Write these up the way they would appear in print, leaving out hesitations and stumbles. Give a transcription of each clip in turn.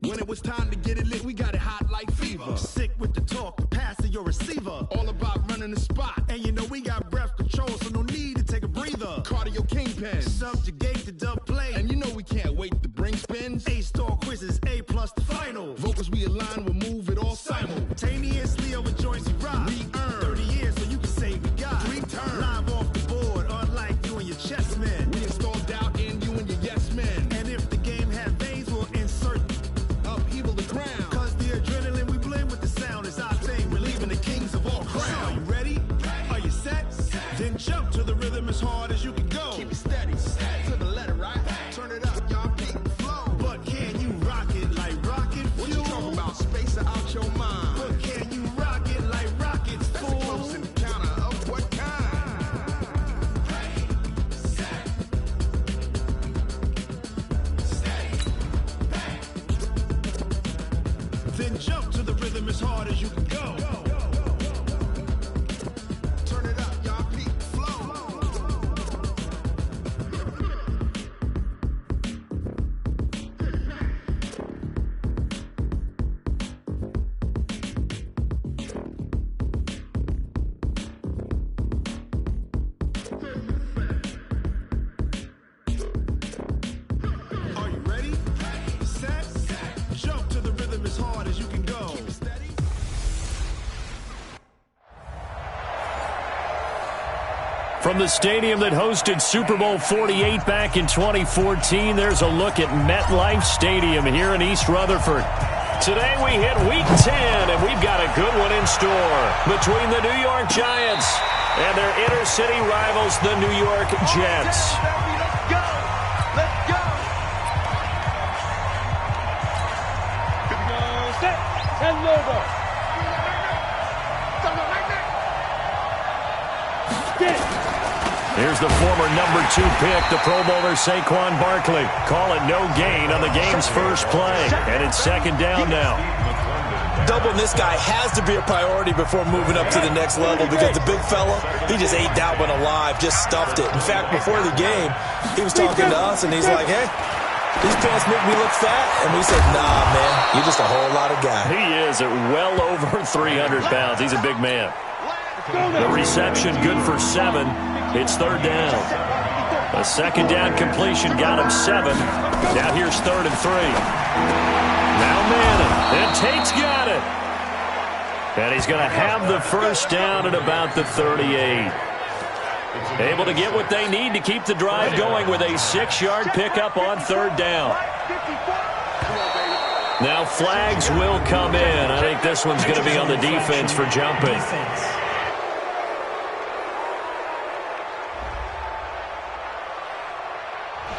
When it was time to get it lit, we got it hot like fever. Sick with the talk, the pass to your receiver. All about running the spot. And you know we got breath control, so no need to take a breather. Cardio kingpin. Subjugate the dub play. And you know we can't wait to bring spins. A-star quizzes, A+ the final. Vocals we align, we'll move it all simultaneously over joints we rock. We earn 30 years, so you can say we got 3 turns. Live off the board, unlike you and your chess men. We install doubt in you and your yes men. And if the game had veins, we'll insert upheaval the ground. Cause the adrenaline we blend with the sound is our thing. We're leaving the kings of all crowns. So are you ready? Are you set? Then jump to the rhythm as hard as you can go. Keep it steady, to the letter, right? Turn it up, y'all peak the flow. But can you rock it like rocket fuel? What you talking about? Space or out your mind? But can you rock it like rockets, That's fool? a close encounter of what kind? Then jump to the rhythm as hard as you can go. Turn it up, y'all peak the flow. Are you ready? Set? Jump to the rhythm as hard as you can go. Keep it steady. From the stadium that hosted Super Bowl 48 back in 2014, there's a look at MetLife Stadium here in East Rutherford. Today we hit Week 10, and we've got a good one in store between the New York Giants and their inner-city rivals, the New York Jets. Let's go! Let's go! Set and logo. Here's the former number 2 pick, the Pro Bowler Saquon Barkley. Call it no gain on the game's first play, and it's second down now. Doubling this guy has to be a priority before moving up to the next level because the big fella, he just ate that one alive, just stuffed it. In fact, before the game, he was talking to us, and he's like, hey, these pants make me look fat. And we said, nah, man, you're just a whole lot of guy. He is at well over 300 pounds. He's a big man. The reception good for 7. It's third down. A second down completion got him 7. Now here's 3rd and 3. Now Manning. And Tate's got it. And he's going to have the first down at about the 38. Able to get what they need to keep the drive going with a 6-yard pickup on 3rd down. Now flags will come in. I think this one's going to be on the defense for jumping.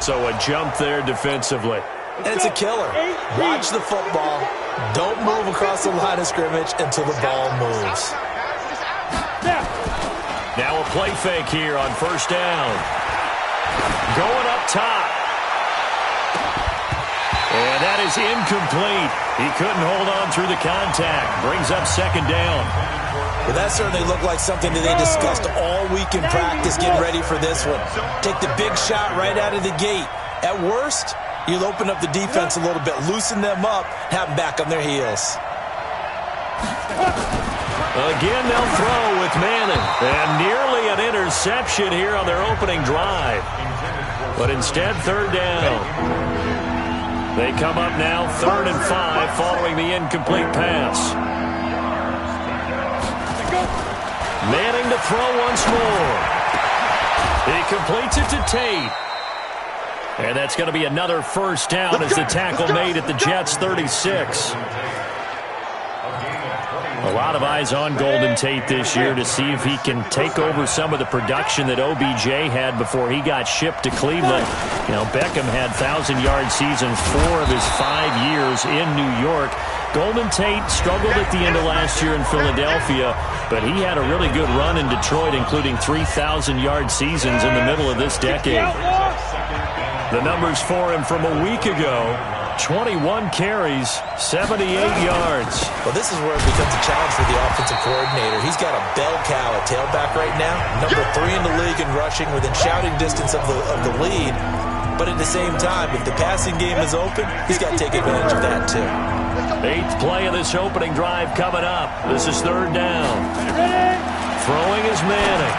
So a jump there defensively. It's a killer. Watch the football. Don't move across the line of scrimmage until the ball moves. Now a play fake here on first down. Going up top. And that is incomplete. He couldn't hold on through the contact. Brings up second down. Well, that certainly looked like something that they discussed all week in practice, getting ready for this one. Take the big shot right out of the gate. At worst, you'll open up the defense a little bit, loosen them up, have them back on their heels. Again, they'll throw with Manning. And nearly an interception here on their opening drive. But instead, third down. They come up now 3rd and 5 following the incomplete pass. Manning to throw once more. He completes it to Tate. And that's going to be another first down as the tackle made at the Jets' 36. A lot of eyes on Golden Tate this year to see if he can take over some of the production that OBJ had before he got shipped to Cleveland. You know, Beckham had 1,000-yard seasons 4 of his 5 years in New York. Golden Tate struggled at the end of last year in Philadelphia, but he had a really good run in Detroit, including 3,000-yard seasons in the middle of this decade. The numbers for him from a week ago: 21 carries, 78 yards. Well, this is where it becomes a challenge for the offensive coordinator. He's got a bell cow at tailback right now, number 3 in the league in rushing, within shouting distance of the lead. But at the same time, if the passing game is open, he's got to take advantage of that too. 8th play of this opening drive coming up. This is 3rd down. Throwing is Manning.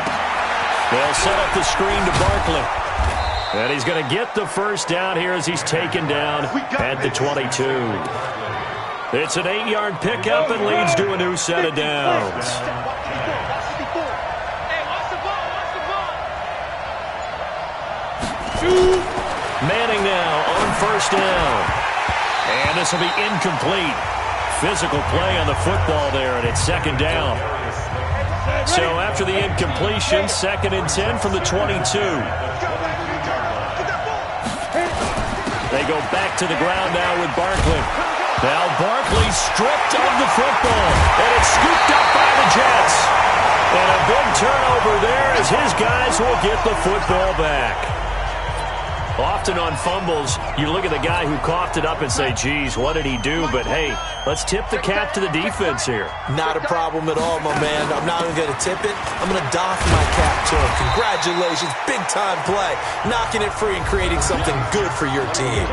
They'll set up the screen to Barkley. And he's going to get the first down here as he's taken down at the 22. It's an 8-yard pickup and leads to a new set of downs. Manning now on 1st down. And this will be incomplete. Physical play on the football there, and it's 2nd down. So after the incompletion, 2nd and 10 from the 22. They go back to the ground now with Barkley. Now Barkley stripped of the football, and it's scooped up by the Jets. And a big turnover there as his guys will get the football back. Often on fumbles, you look at the guy who coughed it up and say, geez, what did he do? But, hey, let's tip the cap to the defense here. Not a problem at all, my man. I'm not even going to tip it. I'm going to doff my cap to him. Congratulations. Big-time play. Knocking it free and creating something good for your team.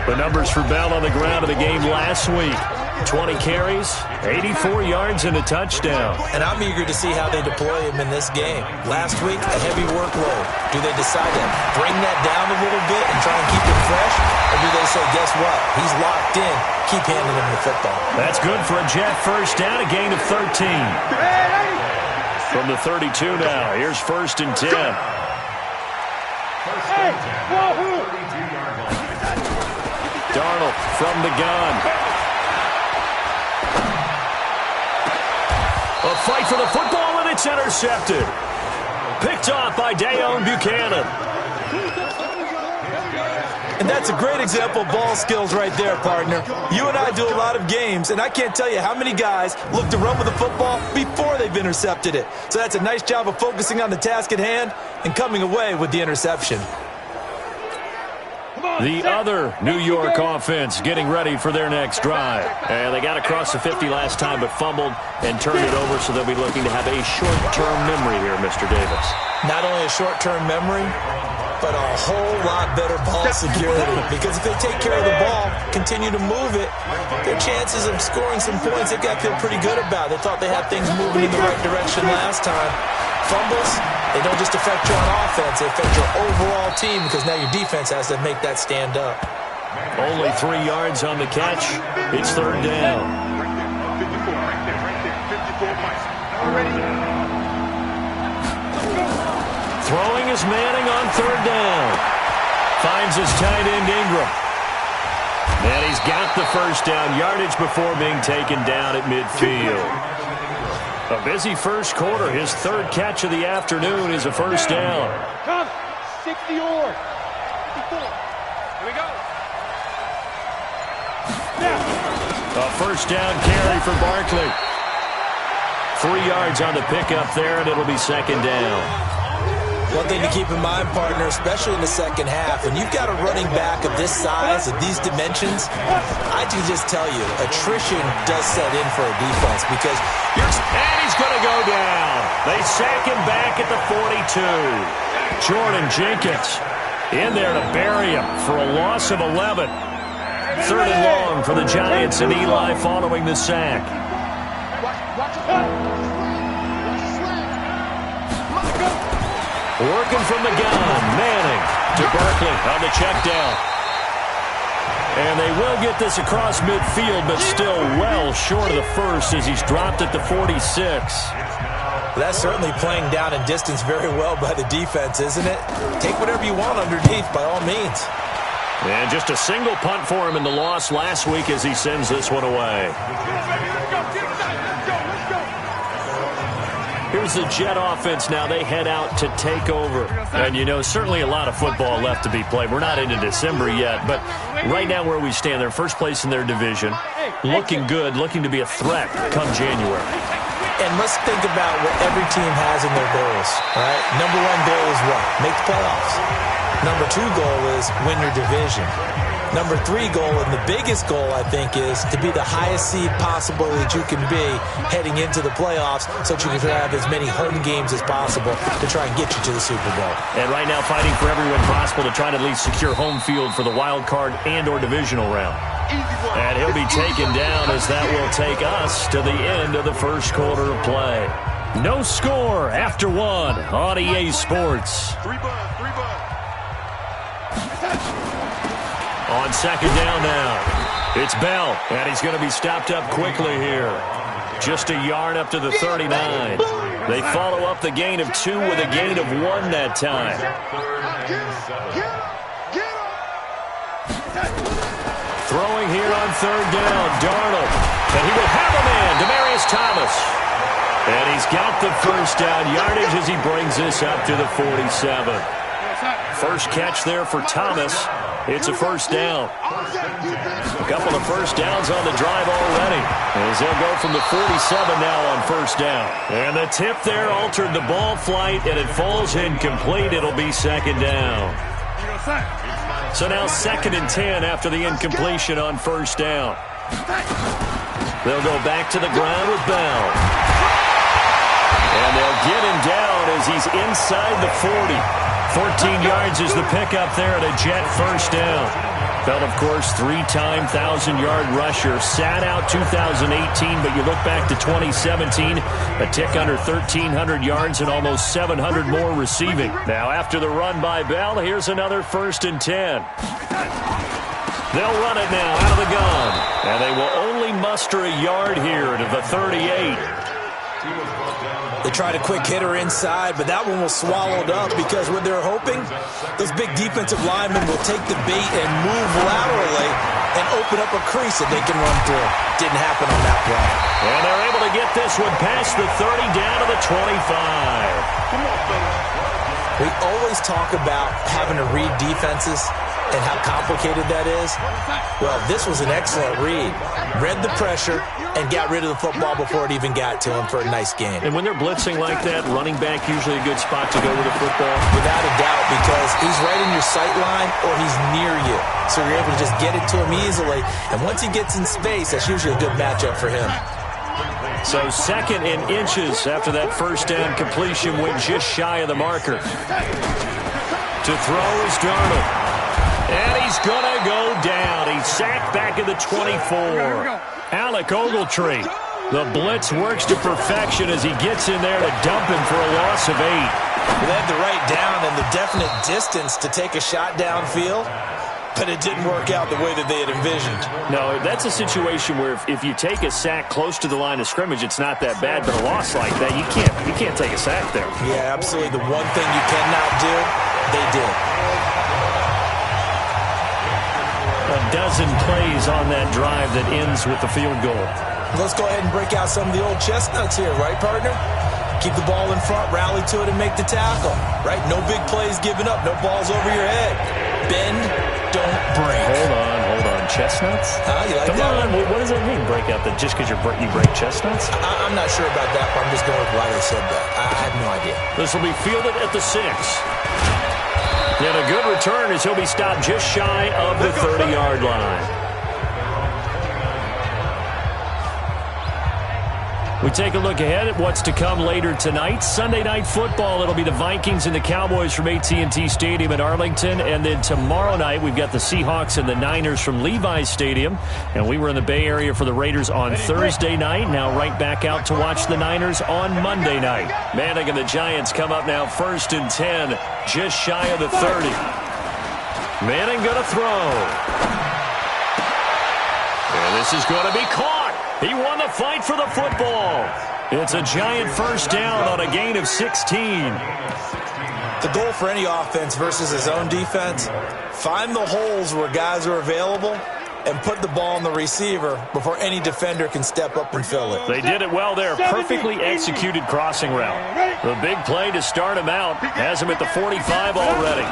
The numbers for Bell on the ground of the game last week. 20 carries, 84 yards, and a touchdown. And I'm eager to see how they deploy him in this game. Last week, a heavy workload. Do they decide to bring that down a little bit and try and keep him fresh? Or do they say, guess what? He's locked in. Keep handing him the football. That's good for a Jet first down, a gain of 13. From the 32 now, here's 1st and 10. Darnold from the gun. A fight for the football, and it's intercepted. Picked off by Dayon Buchanan. And that's a great example of ball skills right there, partner. You and I do a lot of games, and I can't tell you how many guys look to run with the football before they've intercepted it. So that's a nice job of focusing on the task at hand and coming away with the interception. The other New York offense getting ready for their next drive. And they got across the 50 last time but fumbled and turned it over, so they'll be looking to have a short-term memory here, Mr. Davis. Not only a short-term memory, but a whole lot better ball security. Because if they take care of the ball, continue to move it, their chances of scoring some points, they've got to feel pretty good about. They thought they had things moving in the right direction last time. Fumbles, they don't just affect you on offense, they affect your overall team because now your defense has to make that stand up. Only 3 yards on the catch. It's 3rd down. Throwing is Manning on 3rd down. Finds his tight end Ingram. And he's got the first down yardage before being taken down at midfield. A busy first quarter. His 3rd catch of the afternoon is a first down. Come, 60 or 54. Here we go. A first down carry for Barkley. 3 yards on the pickup there, and it'll be 2nd down. One thing to keep in mind, partner, especially in the second half, when you've got a running back of this size, of these dimensions, I can just tell you, attrition does set in for a defense because you're... And he's going to go down. They sack him back at the 42. Jordan Jenkins in there to bury him for a loss of 11. 3rd and long for the Giants and Eli following the sack. Working from the gun, Manning to Barkley on the check down. And they will get this across midfield, but still well short of the first as he's dropped at the 46. That's certainly playing down in distance very well by the defense, isn't it? Take whatever you want underneath, by all means. And just a single punt for him in the loss last week as he sends this one away. Here's the Jet offense now. They head out to take over. And, you know, certainly a lot of football left to be played. We're not into December yet, but right now where we stand, they're first place in their division. Looking good, looking to be a threat come January. And let's think about what every team has in their goals, all right? Number 1 goal is what? Make the playoffs. Number 2 goal is win your division. Number 3 goal, and the biggest goal, I think, is to be the highest seed possible that you can be heading into the playoffs so that you can have as many home games as possible to try and get you to the Super Bowl. And right now fighting for every win possible to try to at least secure home field for the wild card and or divisional round. And he'll be taken down as that will take us to the end of the first quarter of play. No score after 1 on EA Sports. On second down now, it's Bell, and he's going to be stopped up quickly here. Just a yard up to the 39. They follow up the gain of 2 with a gain of 1 that time. Throwing here on third down, Darnold. And he will have a man, Demaryius Thomas. And he's got the first down yardage as he brings this up to the 47. First catch there for Thomas. It's a first down. A couple of first downs on the drive already, as they'll go from the 47 now on first down. And the tip there altered the ball flight, and it falls incomplete. It'll be second down. So now 2nd and 10 after the incompletion on first down. They'll go back to the ground with Bell. And they'll get him down as he's inside the 40. 14 yards is the pickup there at a Jet first down. Bell, of course, 3-time 1,000-yard rusher. Sat out 2018, but you look back to 2017, a tick under 1,300 yards and almost 700 more receiving. Now, after the run by Bell, here's another 1st and 10. They'll run it now out of the gun, and they will only muster a yard here to the 38. They tried a quick hitter inside, but that one was swallowed up because what they're hoping, those big defensive linemen will take the bait and move laterally and open up a crease that they can run through. Didn't happen on that play. And they're able to get this one past the 30 down to the 25. Come on, fellas. We always talk about having to read defenses and how complicated that is. Well, this was an excellent read. Read the pressure and got rid of the football before it even got to him for a nice game. And when they're blitzing like that, running back usually a good spot to go with the football? Without a doubt, because he's right in your sight line or he's near you. So you're able to just get it to him easily. And once he gets in space, that's usually a good matchup for him. So 2nd and inches after that first down completion went just shy of the marker. To throw is Darnold. And he's going to go down. He's sacked back at the 24. Alec Ogletree. The blitz works to perfection as he gets in there to dump him for a loss of 8. They had the right down and the definite distance to take a shot downfield, but it didn't work out the way that they had envisioned. No, that's a situation where if you take a sack close to the line of scrimmage, it's not that bad, but a loss like that, you can't take a sack there. Yeah, absolutely. The one thing you cannot do, they did. A dozen plays on that drive that ends with the field goal. Let's go ahead and break out some of the old chestnuts here, right, partner? Keep the ball in front, rally to it, and make the tackle, right? No big plays given up, no balls over your head. Bend, don't break. Hold on. Chestnuts? You like Come that on, one? what does that mean, break out? That just because you break chestnuts? I'm not sure about that, but I'm just going with why they said that. I have no idea. This will be fielded at the 6. And a good return as he'll be stopped just shy of the 30-yard line. We take a look ahead at what's to come later tonight. Sunday Night Football, it'll be the Vikings and the Cowboys from AT&T Stadium in Arlington. And then tomorrow night, we've got the Seahawks and the Niners from Levi's Stadium. And we were in the Bay Area for the Raiders on Thursday night. Now right back out to watch the Niners on Monday night. Manning and the Giants come up now 1st and 10, just shy of the 30. Manning going to throw. And this is going to be caught. He won the fight for the football. It's a Giant first down on a gain of 16. The goal for any offense versus his own defense, find the holes where guys are available and put the ball on the receiver before any defender can step up and fill it. They did it well there. Perfectly executed crossing route. The big play to start him out has him at the 45 already.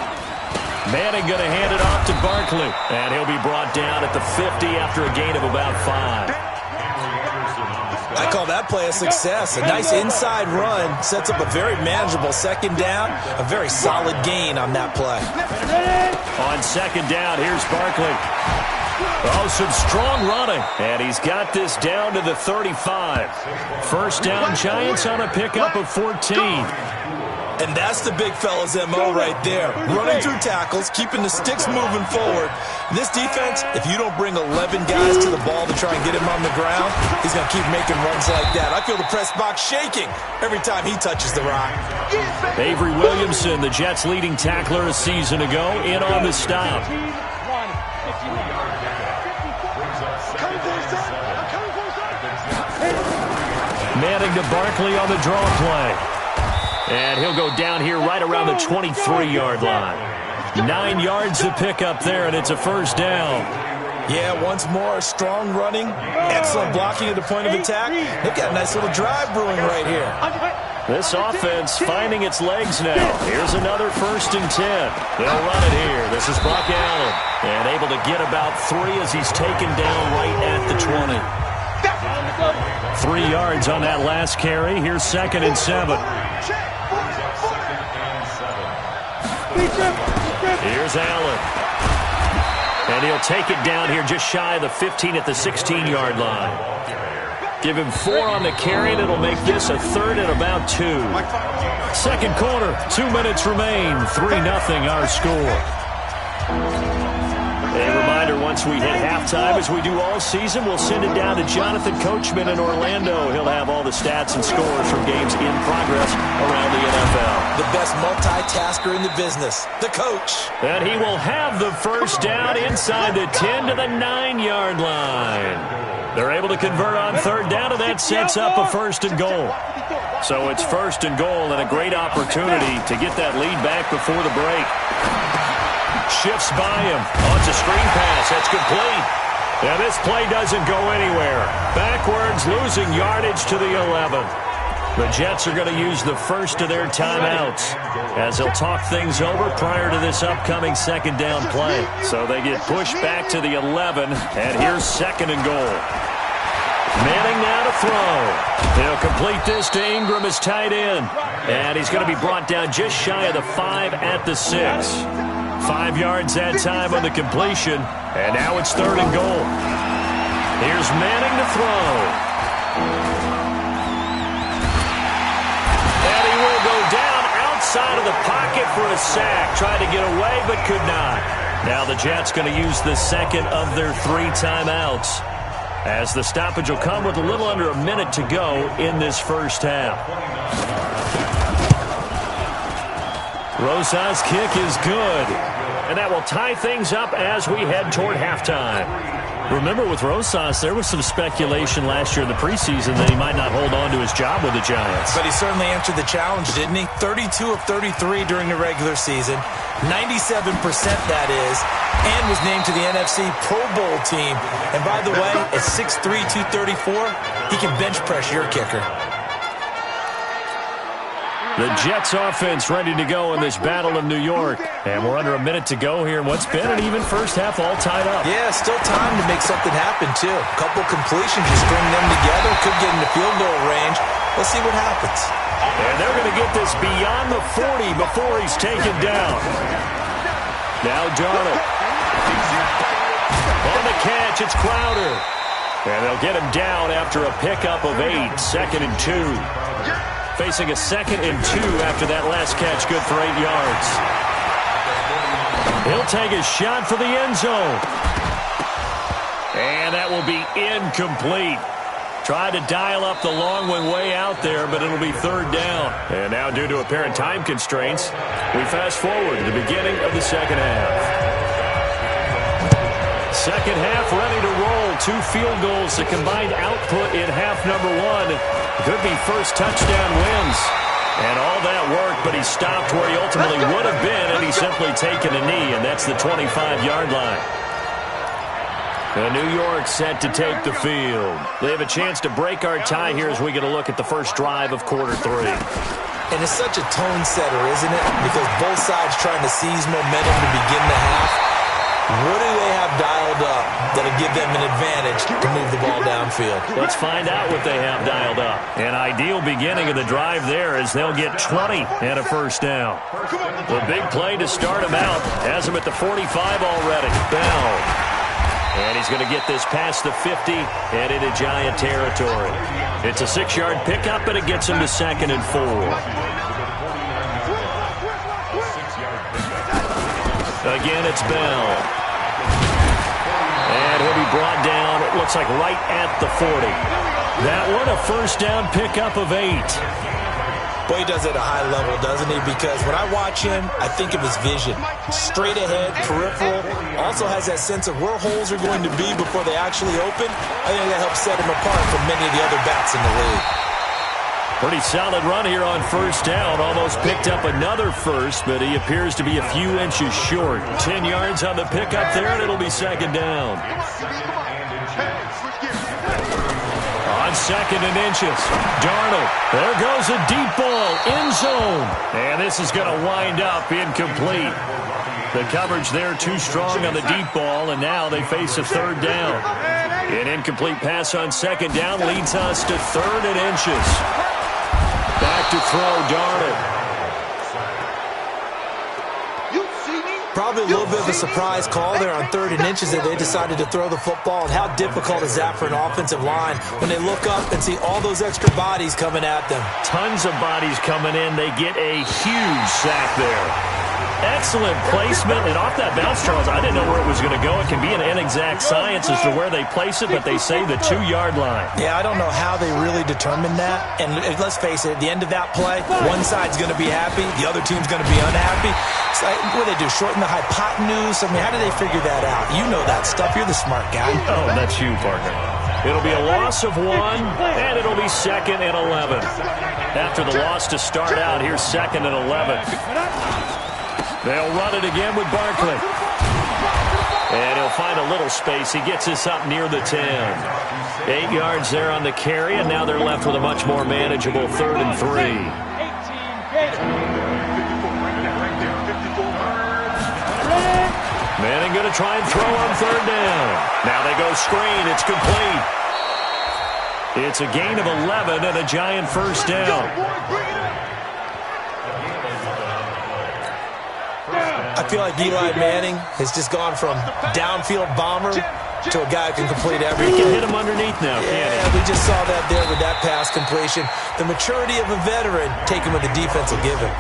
Manning going to hand it off to Barkley. And he'll be brought down at the 50 after a gain of about 5. I call that play a success. A nice inside run sets up a very manageable second down, a very solid gain on that play. On second down, here's Barkley. Oh, some strong running, and he's got this down to the 35. First down, Giants on a pickup of 14. And that's the big fella's MO right there. Running through tackles, keeping the sticks moving forward. This defense, if you don't bring 11 guys to the ball to try and get him on the ground, he's going to keep making runs like that. I feel the press box shaking every time he touches the rock. Avery Williamson, the Jets' leading tackler a season ago, in on the stop. Manning to Barkley on the draw play. And he'll go down here right around the 23-yard line. 9 yards to pick up there, and it's a first down. Yeah, once more, strong running, excellent blocking at the point of attack. They've got a nice little drive brewing right here. This offense finding its legs now. Here's another 1st and 10. They'll run it here. This is Buck Allen. And able to get about 3 as he's taken down right at the 20. 3 yards on that last carry. Here's 2nd and 7. Here's Allen. And he'll take it down here just shy of the 15 at the 16-yard line. Give him 4 on the carry, and it'll make this a 3rd and about 2. Second quarter, 2 minutes remain. 3-0 our score. A reminder, once we hit halftime, as we do all season, we'll send it down to Jonathan Coachman in Orlando. He'll have all the stats and scores from games in progress around the NFL. The best multitasker in the business, the coach. And he will have the first down inside the 10 to the 9-yard line. They're able to convert on 3rd down, and that sets up a 1st and goal. So it's 1st and goal, and a great opportunity to get that lead back before the break. Shifts by him. Oh, it's a screen pass. That's complete. Now this play doesn't go anywhere. Backwards, losing yardage to the 11. The Jets are going to use the first of their timeouts as they'll talk things over prior to this upcoming 2nd down play. So they get pushed back to the 11, and here's 2nd and goal. Manning now to throw. He'll complete this to Ingram as tight end. And he's going to be brought down just shy of the 5 at the 6. 5 yards that time on the completion, and now it's 3rd and goal. Here's Manning to throw. And he will go down outside of the pocket for a sack. Tried to get away, but could not. Now the Jets going to use the 2nd of their 3 timeouts, as the stoppage will come with a little under a minute to go in this first half. Rosas' kick is good, and that will tie things up as we head toward halftime. Remember, with Rosas, there was some speculation last year in the preseason that he might not hold on to his job with the Giants. But he certainly answered the challenge, didn't he? 32 of 33 during the regular season, 97% that is, and was named to the NFC Pro Bowl team. And by the way, at 6'3", 234, he can bench press your kicker. The Jets offense ready to go in this battle of New York. And we're under a minute to go here in what's been an even first half all tied up. Yeah, still time to make something happen, too. A couple completions, you string them together, could get into field goal range. Let's see what happens. And they're going to get this beyond the 40 before he's taken down. Now Darnold. On the catch, it's Crowder. And they'll get him down after a pickup of 8, 2nd and 2. Facing a 2nd and 2 after that last catch, good for 8 yards. He'll take a shot for the end zone. And that will be incomplete. Tried to dial up the long one way out there, but it'll be 3rd down. And now, due to apparent time constraints, we fast forward to the beginning of the 2nd half. 2nd half ready to roll. 2 field goals, the combined output in half number 1. Could be first touchdown wins. And all that work, but he stopped where he ultimately would have been, and he's simply taken a knee, and that's the 25-yard line. And New York set to take the field. They have a chance to break our tie here as we get a look at the first drive of quarter 3. And it's such a tone setter, isn't it? Because both sides trying to seize momentum to begin the half. What do they have dialed up that'll give them an advantage to move the ball downfield. Let's find out what they have dialed up. An ideal beginning of the drive there as they'll get 20 and a first down. The big play to start him out has him at the 45 already. Bell. And he's going to get this past the 50 and into Giant territory. It's a 6-yard pickup, and it gets him to 2nd and 4. Again, it's Bell. And he'll be brought down, it looks like right at the 40. That one, a first down pickup of 8. Boy, he does it at a high level, doesn't he? Because when I watch him, I think of his vision. Straight ahead, peripheral. Also has that sense of where holes are going to be before they actually open. I think that helps set him apart from many of the other backs in the league. Pretty solid run here on first down. Almost picked up another first, but he appears to be a few inches short. 10 yards on the pickup there, and it'll be 2nd down. On 2nd and inches, Darnold. There goes a deep ball, end zone. And this is going to wind up incomplete. The coverage there too strong on the deep ball, and now they face a 3rd down. An incomplete pass on 2nd down leads us to 3rd and inches. Back to throw, Darnold. Probably a little bit of a surprise call there on 3rd and inches that they decided to throw the football. And how difficult is that for an offensive line when they look up and see all those extra bodies coming at them? Tons of bodies coming in. They get a huge sack there. Excellent placement, and off that bounce, Charles, I didn't know where it was going to go. It can be an inexact science as to where they place it, but they say the 2-yard line. Yeah, I don't know how they really determined that. And let's face it, at the end of that play, one side's going to be happy, the other team's going to be unhappy. So, what do they do, shorten the hypotenuse? I mean, how do they figure that out? You know that stuff. You're the smart guy. Oh, that's you, partner. It'll be a loss of 1, and it'll be 2nd and 11. After the loss to start out, here's 2nd and 11. They'll run it again with Barkley. And he'll find a little space. He gets this up near the 10. 8 yards there on the carry, and now they're left with a much more manageable 3rd and 3. Manning going to try and throw on 3rd down. Now they go screen. It's complete. It's a gain of 11 and a Giant first down. I feel like Eli Manning has just gone from downfield bomber to a guy who can complete everything. He can hit him underneath now, can't he? We just saw that there with that pass completion. The maturity of a veteran taken with the defense will give him.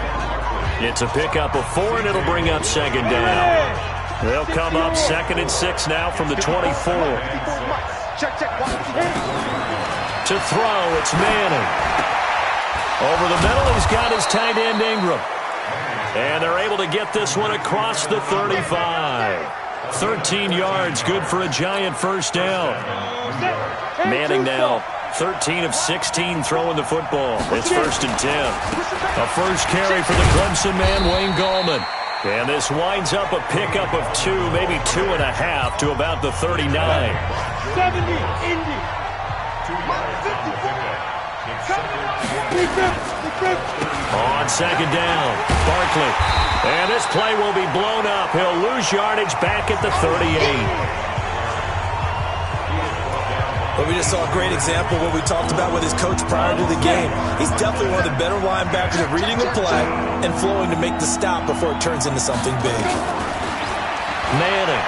It's a pickup of 4, and it'll bring up 2nd down. They'll come up 2nd and 6 now from the 24. To throw, it's Manning. Over the middle, he's got his tight end Ingram. And they're able to get this one across the 35. 13 yards, good for a Giant first down. Manning now 13 of 16 throwing the football. It's 1st and 10. A first carry for the Clemson man, Wayne Gallman. And this winds up a pickup of 2, maybe 2.5 to about the 39. 70, Indy. 54. On 2nd down, Barkley. And this play will be blown up. He'll lose yardage back at the 38. Well, we just saw a great example of what we talked about with his coach prior to the game. He's definitely one of the better linebackers at reading a play and flowing to make the stop before it turns into something big. Manning.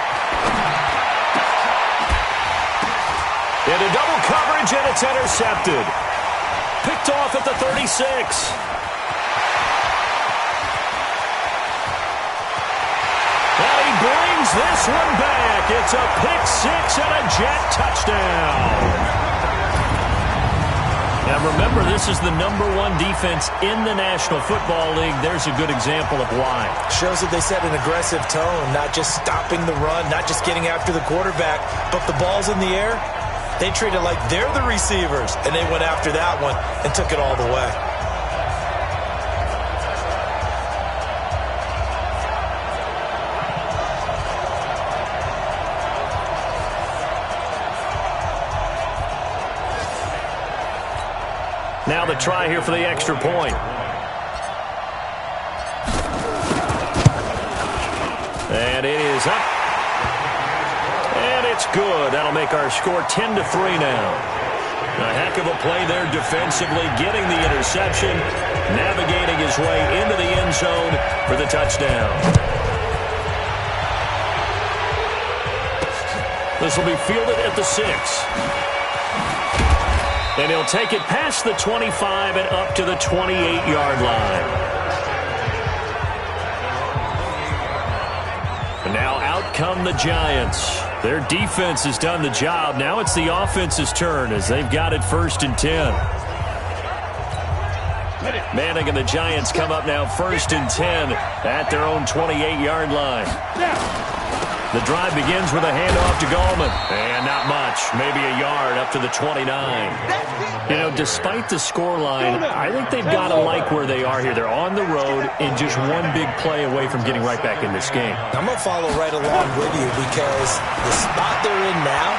Into double coverage, and it's intercepted. Picked off at the 36. And he brings this one back. It's a pick 6 and a Jet touchdown. Now remember, this is the #1 defense in the National Football League. There's a good example of why. Shows that they set an aggressive tone, not just stopping the run, not just getting after the quarterback, but the ball's in the air. They treat it like they're the receivers, and they went after that one and took it all the way. Now the try here for the extra point. And it is up. And It's good. That'll make our score 10-3 now. A heck of a play there defensively, getting the interception, navigating his way into the end zone for the touchdown. This will be fielded at the 6. And he'll take it past the 25 and up to the 28-yard line. And now out come the Giants. Their defense has done the job. Now it's the offense's turn as they've got it 1st and 10. Manning and the Giants come up now 1st and 10 at their own 28-yard line. The drive begins with a handoff to Gallman. And not much. Maybe a yard up to the 29. You know, despite the scoreline, I think they've got to like where they are here. They're on the road and just one big play away from getting right back in this game. I'm going to follow right along with you because the spot they're in now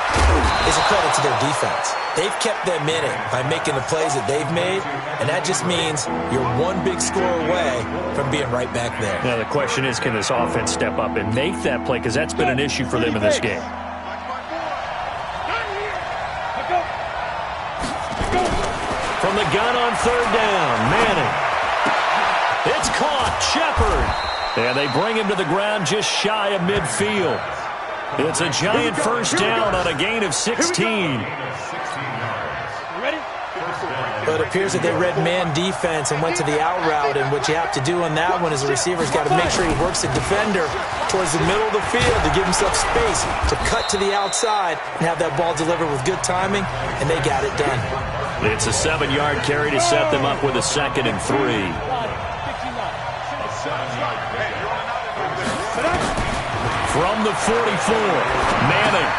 is a credit to their defense. They've kept them in it by making the plays that they've made, and that just means you're one big score away from being right back there. Now, the question is, can this offense step up and make that play? Because that's been an issue for them in this game. From the gun on 3rd down, Manning. It's caught, Shepard. And they bring him to the ground just shy of midfield. It's a Giant 1st down on a gain of 16. But it appears that they read man defense and went to the out route, and what you have to do on that one is the receiver's got to make sure he works the defender towards the middle of the field to give himself space to cut to the outside and have that ball delivered with good timing, and they got it done. It's a 7-yard carry to set them up with a 2nd and 3. From the 44, Manning.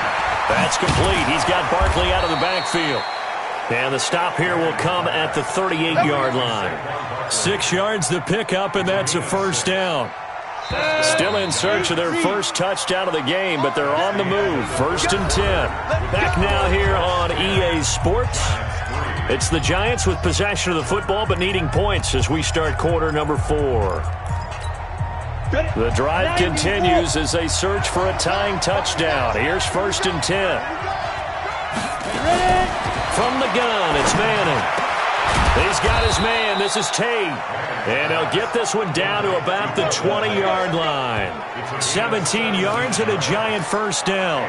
That's complete. He's got Barkley out of the backfield. And the stop here will come at the 38-yard line. 6 yards the pickup, and that's a 1st down. Still in search of their first touchdown of the game, but they're on the move. 1st and 10. Back now here on EA Sports. It's the Giants with possession of the football, but needing points as we start quarter number 4. The drive continues as they search for a tying touchdown. Here's 1st and 10. From the gun, it's Manning. He's got his man. This is Tate. And he'll get this one down to about the 20-yard line. 17 yards and a Giant 1st down.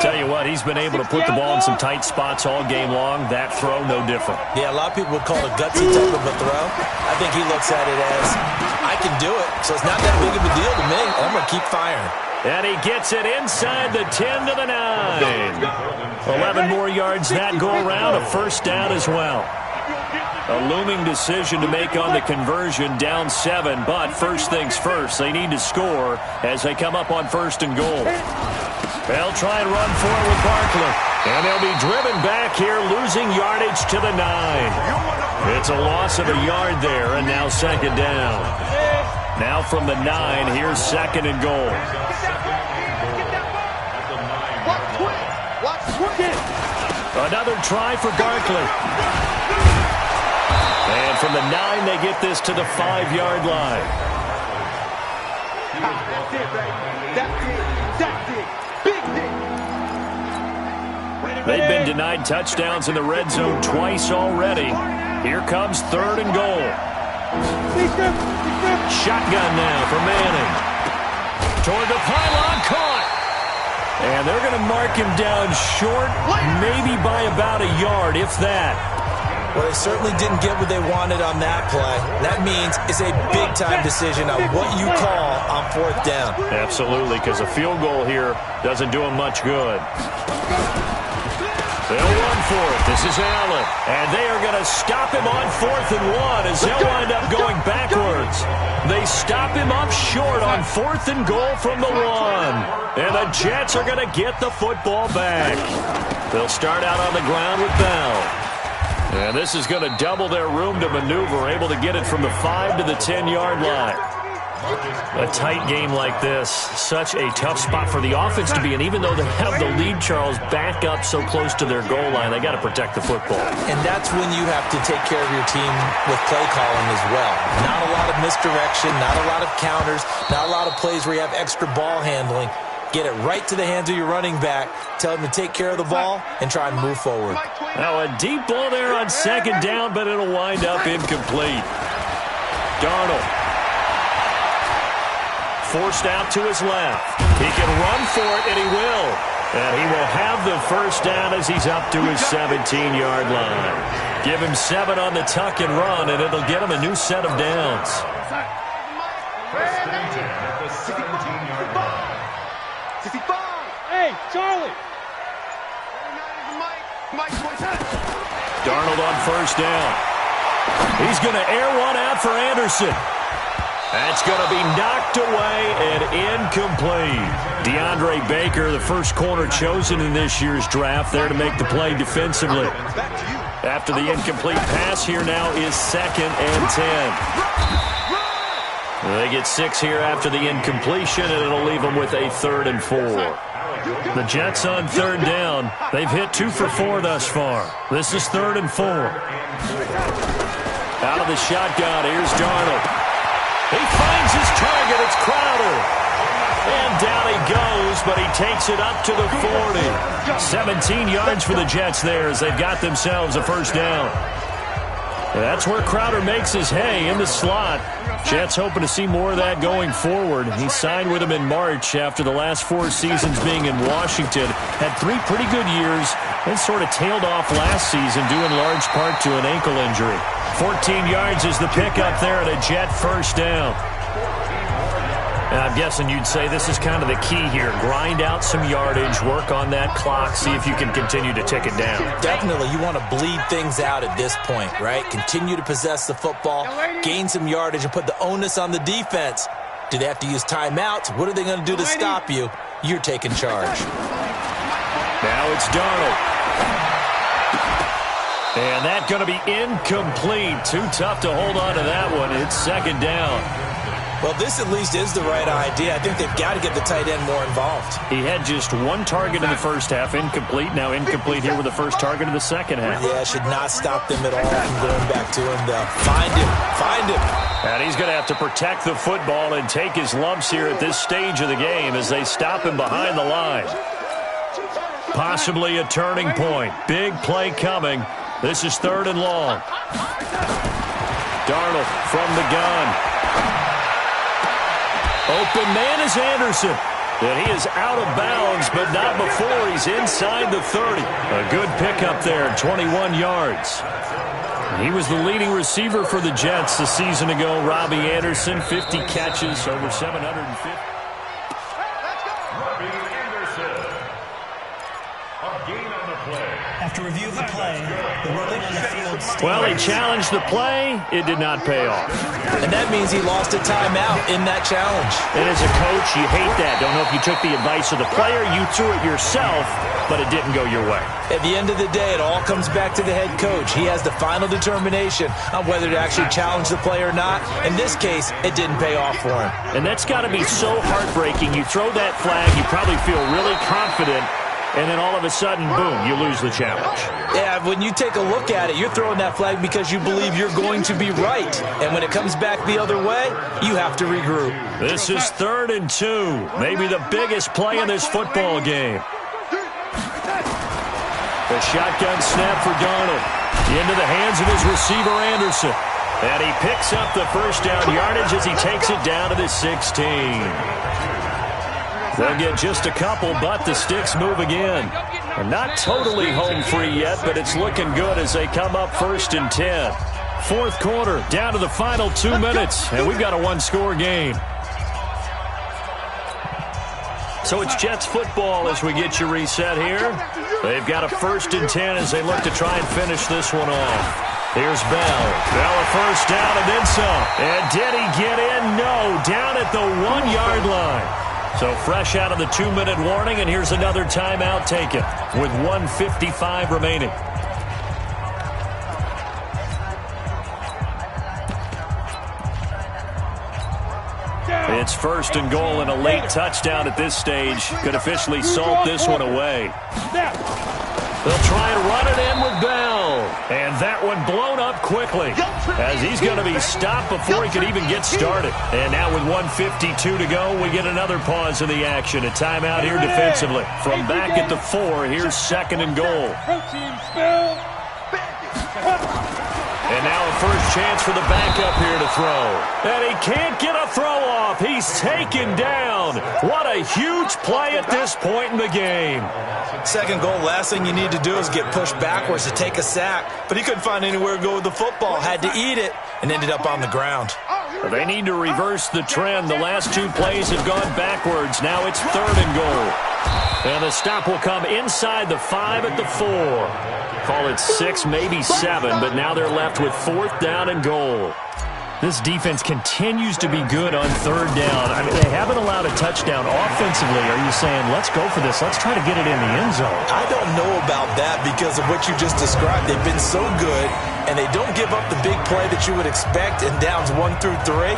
Tell you what, he's been able to put the ball in some tight spots all game long. That throw, no different. Yeah, a lot of people would call it a gutsy type of a throw. I think he looks at it as, I can do it, so it's not that big of a deal to me. I'm going to keep firing. And he gets it inside the 10 to the 9. 11 more yards that go around, a 1st down as well. A looming decision to make on the conversion, down 7, but first things first, they need to score as they come up on 1st and goal. They'll try and run for it with Barkley, and they'll be driven back here, losing yardage to the 9. It's a loss of a yard there, and now 2nd down. Now from the 9, here's 2nd and goal. Another try for Barkley. And from the 9, they get this to the 5-yard line. They've been denied touchdowns in the red zone twice already. Here comes 3rd and goal. Shotgun now for Manning. Toward the pylon, caught. And they're going to mark him down short, maybe by about a yard, if that. Well, they certainly didn't get what they wanted on that play. That means it's a big-time decision on what you call on 4th down. Absolutely, because a field goal here doesn't do them much good. They'll run for it. This is Allen. And they are going to stop him on 4th and 1 as they'll wind up going backwards. They stop him up short on 4th and goal from the 1. And the Jets are going to get the football back. They'll start out on the ground with Bell. And this is going to double their room to maneuver, able to get it from the 5 to the 10-yard line. A tight game like this, such a tough spot for the offense to be in. Even though they have the lead, Charles, back up so close to their goal line, they got to protect the football. And that's when you have to take care of your team with play calling as well. Not a lot of misdirection, not a lot of counters, not a lot of plays where you have extra ball handling. Get it right to the hands of your running back. Tell him to take care of the ball and try and move forward. Now a deep ball there on second down, but it'll wind up incomplete. Darnold forced out to his left. He can run for it, and he will. And he will have the first down as he's up to his 17-yard line. Give him 7 on the tuck and run, and it'll get him a new set of downs. Hey, Charlie! Darnold on first down. He's going to air one out for Anderson. That's going to be knocked away and incomplete. DeAndre Baker, the first corner chosen in this year's draft, there to make the play defensively. After the incomplete pass, here now is 2nd and 10. They get 6 here after the incompletion, and it'll leave them with a 3rd and 4. The Jets on 3rd down. They've hit 2 for 4 thus far. This is 3rd and 4. Out of the shotgun, here's Darnold. He finds his target. It's Crowder. And down he goes, but he takes it up to the 40. 17 yards for the Jets there as they've got themselves a first down. That's where Crowder makes his hay in the slot. Jets hoping to see more of that going forward. He signed with them in March after the last 4 seasons being in Washington. Had 3 pretty good years and sort of tailed off last season due in large part to an ankle injury. 14 yards is the pickup there and a Jet first down. And I'm guessing you'd say this is kind of the key here. Grind out some yardage, work on that clock, see if you can continue to tick it down. Definitely. You want to bleed things out at this point, right? Continue to possess the football, gain some yardage, and put the onus on the defense. Do they have to use timeouts? What are they going to do to stop you? You're taking charge. Now it's Darnold. And that's going to be incomplete. Too tough to hold on to that one. It's 2nd down. Well, this at least is the right idea. I think they've got to get the tight end more involved. He had just 1 target in the first half, incomplete. Now incomplete here with the first target in the second half. Yeah, should not stop them at all from going back to him, though. Find him. And he's going to have to protect the football and take his lumps here at this stage of the game as they stop him behind the line. Possibly a turning point. Big play coming. This is 3rd and long. Darnold from the gun. Open man is Anderson. And he is out of bounds, but not before he's inside the 30. A good pickup there, 21 yards. He was the leading receiver for the Jets a season ago. Robbie Anderson, 50 catches, over 750. After review of the play, the ruling on the field stays. Well, he challenged the play. It did not pay off. And that means he lost a timeout in that challenge. And as a coach, you hate that. Don't know if you took the advice of the player. You threw it yourself, but it didn't go your way. At the end of the day, it all comes back to the head coach. He has the final determination on whether to actually challenge the play or not. In this case, it didn't pay off for him. And that's got to be so heartbreaking. You throw that flag, you probably feel really confident, and then all of a sudden, boom, you lose the challenge. Yeah, when you take a look at it, you're throwing that flag because you believe you're going to be right. And when it comes back the other way, you have to regroup. This is 3rd and 2. Maybe the biggest play in this football game. The shotgun snap for Darnold. Into the hands of his receiver, Anderson. And he picks up the first down yardage as he takes it down to the 16. They'll get just a couple, but the sticks move again. And not totally home free yet, but it's looking good as they come up 1st and 10. 4th quarter, down to the final 2 minutes, and we've got a 1-score game. So it's Jets football as we get you reset here. They've got a 1st and 10 as they look to try and finish this one off. Here's Bell. Bell a first down and then some. And did he get in? No, down at the 1-yard line. So fresh out of the 2-minute warning, and here's another timeout taken with 1:55 remaining. It's 1st and goal, and a late touchdown at this stage could officially salt this one away. They'll try and run it in with Bell. And that one blown up quickly as he's going to be stopped before he could even get started. And now with 1:52 to go, we get another pause in the action. A timeout here defensively. From back at the 4, here's 2nd and goal. And now a first chance for the backup here to throw. And he can't get a throw off. He's taken down. What a huge play at this point in the game. 2nd goal, last thing you need to do is get pushed backwards to take a sack. But he couldn't find anywhere to go with the football. Had to eat it and ended up on the ground. They need to reverse the trend. The last 2 plays have gone backwards. Now it's 3rd and goal. And the stop will come inside the 5 at the 4. Call it 6, maybe 7, but now they're left with 4th down and goal. This defense continues to be good on 3rd down. I mean, they haven't allowed a touchdown offensively. Are you saying, let's go for this, let's try to get it in the end zone? I don't know about that because of what you just described. They've been so good, and they don't give up the big play that you would expect in downs 1 through 3.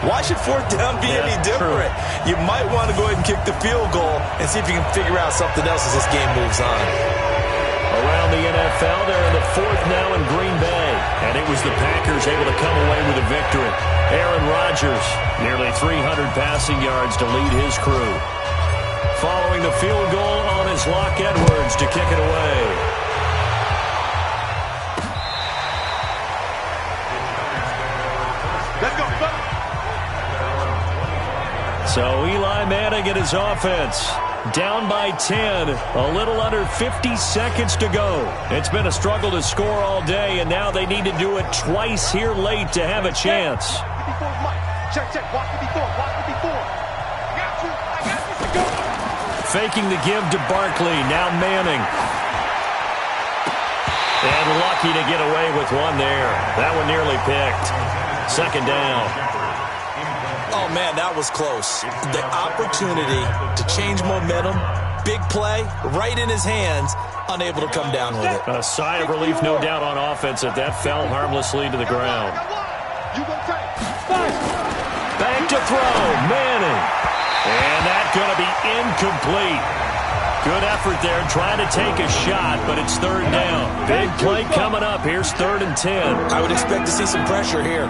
Why should 4th down be any different? True. You might want to go ahead and kick the field goal and see if you can figure out something else as this game moves on. Around the NFL, they're in the 4th now in Green Bay. And it was the Packers able to come away with a victory. Aaron Rodgers, nearly 300 passing yards to lead his crew. Following the field goal on his Locke Edwards to kick it away. Let's go, So Eli Manning and his offense down by 10, a little under 50 seconds to go. It's been a struggle to score all day, and now they need to do it twice here late to have a chance. Check. Watch the before. I got you. Go. Faking the give to Barkley. Now Manning. And lucky to get away with one there. That one nearly picked. 2nd down. Oh, man, that was close. The opportunity to change momentum, big play, right in his hands, unable to come down with it. A sigh of relief, no doubt, on offense if that fell harmlessly to the ground. Back to throw, Manning. And that's going to be incomplete. Good effort there, trying to take a shot, but it's 3rd down. Big play coming up. Here's 3rd and 10. I would expect to see some pressure here.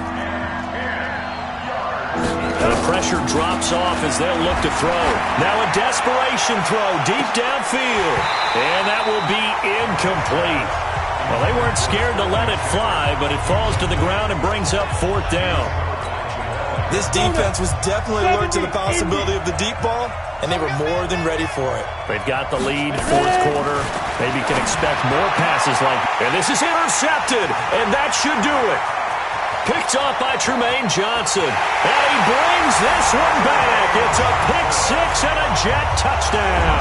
The pressure drops off as they'll look to throw. Now a desperation throw deep downfield. And that will be incomplete. Well, they weren't scared to let it fly, but it falls to the ground and brings up 4th down. This defense was definitely alert to the possibility of the deep ball, and they were more than ready for it. They've got the lead, 4th quarter. Maybe can expect more passes like, and this is intercepted, and that should do it. Picked off by Tremaine Johnson. And he brings this one back. It's a pick-6 and a Jet touchdown.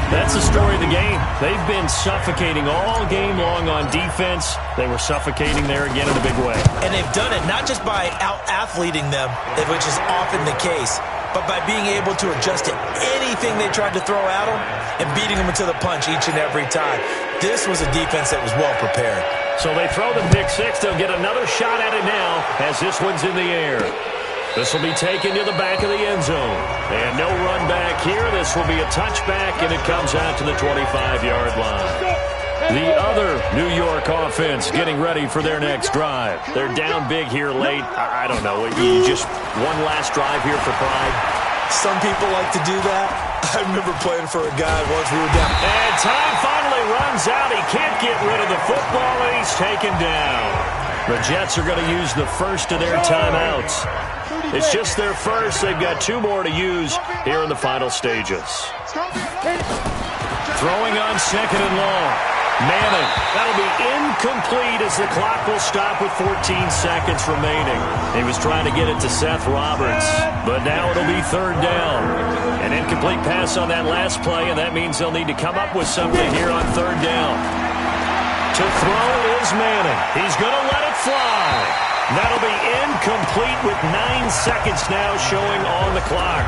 That's the story of the game. They've been suffocating all game long on defense. They were suffocating there again in a big way. And they've done it not just by out-athleting them, which is often the case, but by being able to adjust to anything they tried to throw at them and beating them into the punch each and every time. This was a defense that was well prepared. So they throw the pick-6. They'll get another shot at it now as this one's in the air. This will be taken to the back of the end zone. And no run back here. This will be a touchback, and it comes out to the 25-yard line. The other New York offense getting ready for their next drive. They're down big here late. I don't know. You just one last drive here for pride. Some people like to do that. I remember playing for a guy once we were down. And time finally runs out. He can't get rid of the football, and he's taken down. The Jets are going to use the first of their timeouts. It's just their first. They've got 2 more to use here in the final stages. Throwing on 2nd and long. Manning. That'll be incomplete as the clock will stop with 14 seconds remaining. He was trying to get it to Seth Roberts, but now it'll be 3rd down. An incomplete pass on that last play, and that means they'll need to come up with something here on 3rd down. To throw is Manning. He's going to let it fly. That'll be incomplete with 9 seconds now showing on the clock.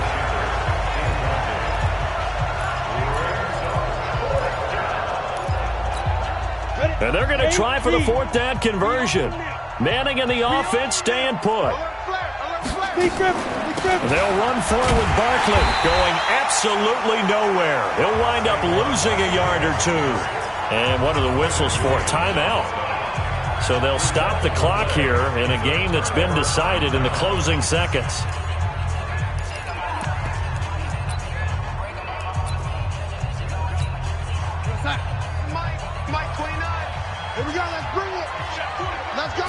And they're going to try for the 4th down conversion. Manning and the offense staying put. They'll run for it with Barkley going absolutely nowhere. He'll wind up losing a yard or 2. And what are the whistles for? Timeout. So they'll stop the clock here in a game that's been decided in the closing seconds. Mike 29. Here we go. Let's bring it. Let's go.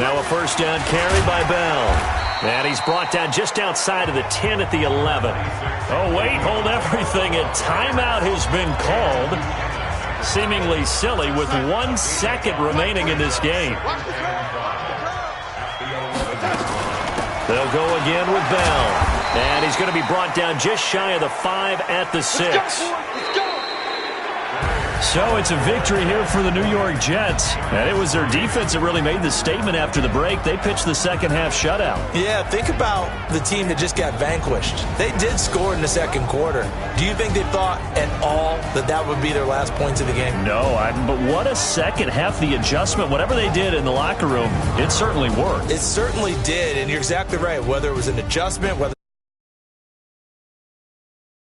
Now a first down carry by Bell. And he's brought down just outside of the 10 at the 11. Oh, wait, hold everything. A timeout has been called. Seemingly silly with 1 second remaining in this game. They'll go again with Bell. And he's going to be brought down just shy of the 5 at the 6. So it's a victory here for the New York Jets. And it was their defense that really made the statement after the break. They pitched the second half shutout. Yeah, think about the team that just got vanquished. They did score in the second quarter. Do you think they thought at all that that would be their last points of the game? No, but what a second half. The adjustment, whatever they did in the locker room, it certainly worked. It certainly did, and you're exactly right. Whether it was an adjustment, whether